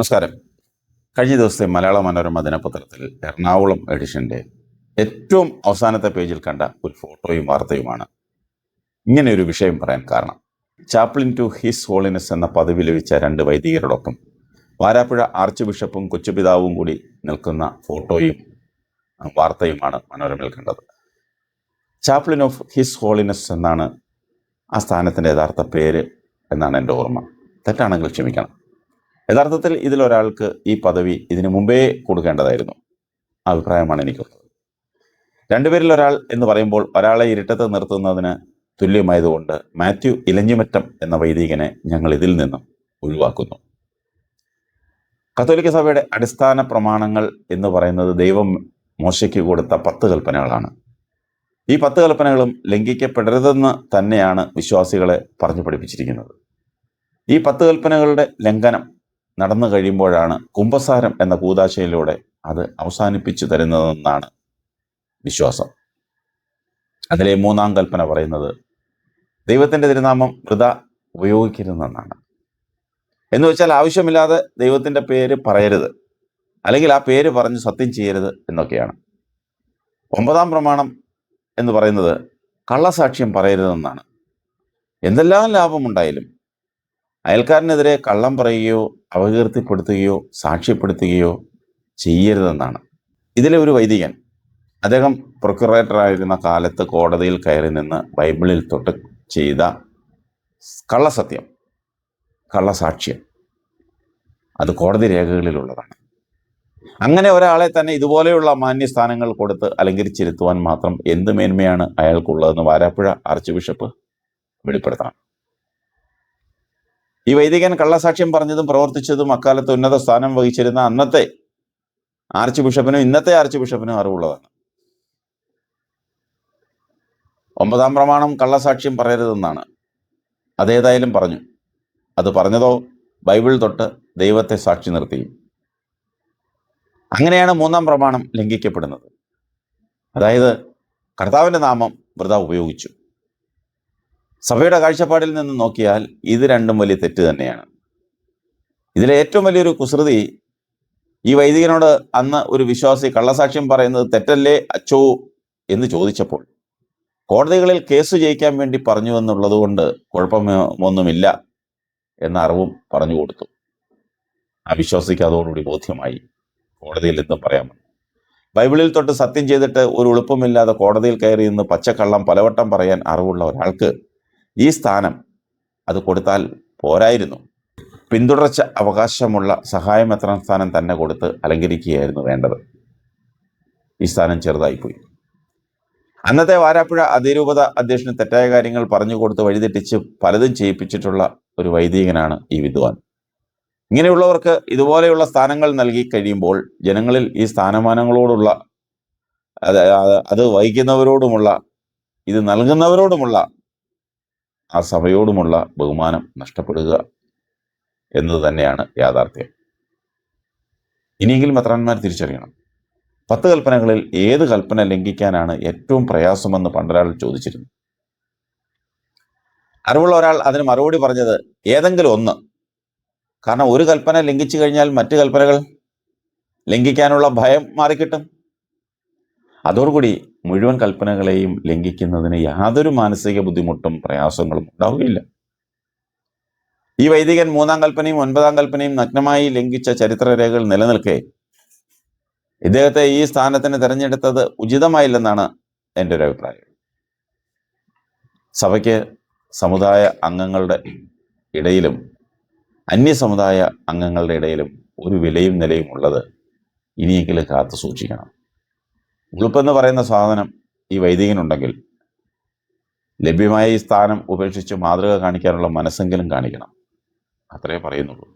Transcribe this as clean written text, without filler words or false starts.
നമസ്കാരം. കഴിഞ്ഞ ദിവസത്തെ മലയാള മനോരമ ദിനപത്രത്തിൽ എറണാകുളം എഡിഷന്റെ ഏറ്റവും അവസാനത്തെ പേജിൽ കണ്ട ഒരു ഫോട്ടോയും വാർത്തയുമാണ് ഇങ്ങനെ ഒരു വിഷയം പറയാൻ കാരണം. ചാപ്ലിൻ ടു ഹിസ് ഹോളിനെസ് എന്ന പദവി ലഭിച്ച രണ്ട് വൈദികരോടൊപ്പം വാരാപ്പുഴ ആർച്ച് ബിഷപ്പും കൊച്ചുപിതാവും കൂടി നിൽക്കുന്ന ഫോട്ടോയും വാർത്തയുമാണ് മനോരമയിൽ കണ്ടത്. ചാപ്ലിൻ ഓഫ് ഹിസ് ഹോളിനെസ് എന്നാണ് ആ സ്ഥാനത്തിൻ്റെ യഥാർത്ഥ പേര് എന്നാണ് എൻ്റെ ഓർമ്മ. തെറ്റാണെങ്കിൽ ക്ഷമിക്കണം. യഥാർത്ഥത്തിൽ ഇതിലൊരാൾക്ക് ഈ പദവി ഇതിനു മുമ്പേ കൊടുക്കേണ്ടതായിരുന്നു. അഭിപ്രായമാണ് എനിക്കുള്ളത്. രണ്ടുപേരിൽ ഒരാൾ എന്ന് പറയുമ്പോൾ ഒരാളെ ഇരുട്ടത്ത് നിർത്തുന്നതിന് തുല്യമായതുകൊണ്ട് മാത്യു ഇലഞ്ഞിമറ്റം എന്ന വൈദികനെ ഞങ്ങൾ ഇതിൽ നിന്നും ഒഴിവാക്കുന്നു. കത്തോലിക്ക സഭയുടെ അടിസ്ഥാന പ്രമാണങ്ങൾ എന്ന് പറയുന്നത് ദൈവം മോശയ്ക്ക് കൊടുത്ത 10 കൽപ്പനകളാണ്. ഈ 10 കൽപ്പനകളും ലംഘിക്കപ്പെടരുതെന്ന് തന്നെയാണ് വിശ്വാസികളെ പറഞ്ഞു പഠിപ്പിച്ചിരിക്കുന്നത്. ഈ 10 കൽപ്പനകളുടെ ലംഘനം നടന്നു കഴിയുമ്പോഴാണ് കുമ്പസാരം എന്ന കൂദാശയിലൂടെ അത് അവസാനിപ്പിച്ചു തരുന്നതെന്നാണ് വിശ്വാസം. അതിലെ 3-ാം കൽപ്പന പറയുന്നത് ദൈവത്തിൻ്റെ തിരുനാമം വൃഥ ഉപയോഗിക്കരുതെന്നാണ്. എന്ന് വെച്ചാൽ ആവശ്യമില്ലാതെ ദൈവത്തിൻ്റെ പേര് പറയരുത്, അല്ലെങ്കിൽ ആ പേര് പറഞ്ഞ് സത്യം ചെയ്യരുത് എന്നൊക്കെയാണ്. 9-ാം പ്രമാണം എന്ന് പറയുന്നത് കള്ളസാക്ഷ്യം പറയരുതെന്നാണ്. എന്തെല്ലാം ലാഭമുണ്ടായാലും അയൽക്കാരനെതിരെ കള്ളം പറയുകയോ അപകീർത്തിപ്പെടുത്തുകയോ സാക്ഷ്യപ്പെടുത്തുകയോ ചെയ്യരുതെന്നാണ്. ഇതിലെ ഒരു വൈദികൻ, അദ്ദേഹം പ്രൊക്യുറേറ്ററായിരുന്ന കാലത്ത് കോടതിയിൽ കയറി നിന്ന് ബൈബിളിൽ തൊട്ട് ചെയ്ത കള്ളസത്യം, കള്ളസാക്ഷ്യം, അത് കോടതി രേഖകളിലുള്ളതാണ്. അങ്ങനെ ഒരാളെ തന്നെ ഇതുപോലെയുള്ള മാന്യസ്ഥാനങ്ങൾ കൊടുത്ത് അലങ്കരിച്ചിരുത്തുവാൻ മാത്രം എന്ത് മേന്മയാണ് അയാൾക്കുള്ളതെന്ന് വാരാപ്പുഴ ആർച്ച് ബിഷപ്പ് വെളിപ്പെടുത്തണം. ഈ വൈദികൻ കള്ളസാക്ഷ്യം പറഞ്ഞതും പ്രവർത്തിച്ചതും അക്കാലത്ത് ഉന്നത സ്ഥാനം വഹിച്ചിരുന്ന അന്നത്തെ ആർച്ച് ബിഷപ്പിനും ഇന്നത്തെ ആർച്ച് ബിഷപ്പിനും അറിവുള്ളതാണ്. 9-ാം പ്രമാണം കള്ളസാക്ഷ്യം പറയരുതെന്നാണ്. അതേതായാലും പറഞ്ഞു. അത് പറഞ്ഞതോ ബൈബിൾ തൊട്ട് ദൈവത്തെ സാക്ഷി നിർത്തിയും. അങ്ങനെയാണ് 3-ാം പ്രമാണം ലംഘിക്കപ്പെടുന്നത്. അതായത് കർത്താവിൻ്റെ നാമം വൃഥ ഉപയോഗിച്ചു. സഭയുടെ കാഴ്ചപ്പാടിൽ നിന്ന് നോക്കിയാൽ ഇത് രണ്ടും വലിയ തെറ്റ് തന്നെയാണ്. ഇതിലെ ഏറ്റവും വലിയൊരു കുസൃതി, ഈ വൈദികനോട് അന്ന് ഒരു വിശ്വാസി കള്ളസാക്ഷ്യം പറയുന്നത് തെറ്റല്ലേ അച്ചോ എന്ന് ചോദിച്ചപ്പോൾ കോടതികളിൽ കേസ് ജയിക്കാൻ വേണ്ടി പറഞ്ഞു എന്നുള്ളത് കൊണ്ട് കുഴപ്പമൊന്നുമില്ല എന്ന അറിവും പറഞ്ഞു കൊടുത്തു. ആ വിശ്വാസിക്ക് അതോടുകൂടി ബോധ്യമായി കോടതിയിൽ എന്തും പറയാമെന്ന്. ബൈബിളിൽ തൊട്ട് സത്യം ചെയ്തിട്ട് ഒരു എളുപ്പമില്ലാതെ കോടതിയിൽ കയറി നിന്ന് പച്ചക്കള്ളം പലവട്ടം പറയാൻ അറിവുള്ള ഒരാൾക്ക് ഈ സ്ഥാനം അത് കൊടുത്താൽ പോരായിരുന്നു. പിന്തുടർച്ച അവകാശമുള്ള സഹായമെത്രാൻ സ്ഥാനം തന്നെ കൊടുത്ത് അലങ്കരിക്കുകയായിരുന്നു വേണ്ടത്. ഈ സ്ഥാനം ചെറുതായിപ്പോയി. അന്നത്തെ വാരാപ്പുഴ അതിരൂപത അധ്യക്ഷന് തെറ്റായ കാര്യങ്ങൾ പറഞ്ഞു കൊടുത്ത് വഴിതെറ്റിച്ച് പലതും ചെയ്യിപ്പിച്ചിട്ടുള്ള ഒരു വൈദികനാണ് ഈ വിദ്വാൻ. ഇങ്ങനെയുള്ളവർക്ക് ഇതുപോലെയുള്ള സ്ഥാനങ്ങൾ നൽകി കഴിയുമ്പോൾ ജനങ്ങളിൽ ഈ സ്ഥാനമാനങ്ങളോടുള്ള അത് വഹിക്കുന്നവരോടുമുള്ള, ഇത് നൽകുന്നവരോടുമുള്ള, ആ സഭയോടുമുള്ള ബഹുമാനം നഷ്ടപ്പെടുക എന്നത് തന്നെയാണ് യാഥാർത്ഥ്യം. ഇനിയെങ്കിലും മെത്രാന്മാർ തിരിച്ചറിയണം. 10 കൽപ്പനകളിൽ ഏത് കൽപ്പന ലംഘിക്കാനാണ് ഏറ്റവും പ്രയാസമെന്ന് പണ്ടൊരാൾ ചോദിച്ചിരുന്നു. അറിവുള്ള ഒരാൾ അതിന് മറുപടി പറഞ്ഞത് ഏതെങ്കിലും ഒന്ന്. കാരണം ഒരു കൽപ്പന ലംഘിച്ചു കഴിഞ്ഞാൽ മറ്റു കൽപ്പനകൾ ലംഘിക്കാനുള്ള ഭയം മാറിക്കിട്ടും. അതോടുകൂടി മുഴുവൻ കൽപ്പനകളെയും ലംഘിക്കുന്നതിന് യാതൊരു മാനസിക ബുദ്ധിമുട്ടും പ്രയാസങ്ങളും ഉണ്ടാവുകയില്ല. ഈ വൈദികൻ 3-ാം കൽപ്പനയും 9-ാം കൽപ്പനയും നഗ്നമായി ലംഘിച്ച ചരിത്രരേഖകൾ നിലനിൽക്കെ ഇദ്ദേഹത്തെ ഈ സ്ഥാനത്തിന് തിരഞ്ഞെടുത്തത് ഉചിതമായില്ലെന്നാണ് എൻ്റെ ഒരു അഭിപ്രായം. സഭയ്ക്ക് സമുദായ അംഗങ്ങളുടെ ഇടയിലും അന്യസമുദായ അംഗങ്ങളുടെ ഇടയിലും ഒരു വിലയും നിലയും ഉള്ളത് ഇനിയെങ്കിലും കാത്തു സൂക്ഷിക്കണം. ഉളുപ്പെന്ന് പറയുന്ന സാധനം ഈ വൈദികനുണ്ടെങ്കിൽ ലഭ്യമായ ഈ സ്ഥാനം ഉപേക്ഷിച്ച് മാതൃക കാണിക്കാനുള്ള മനസ്സെങ്കിലും കാണിക്കണം. അത്രേ പറയുന്നുള്ളൂ.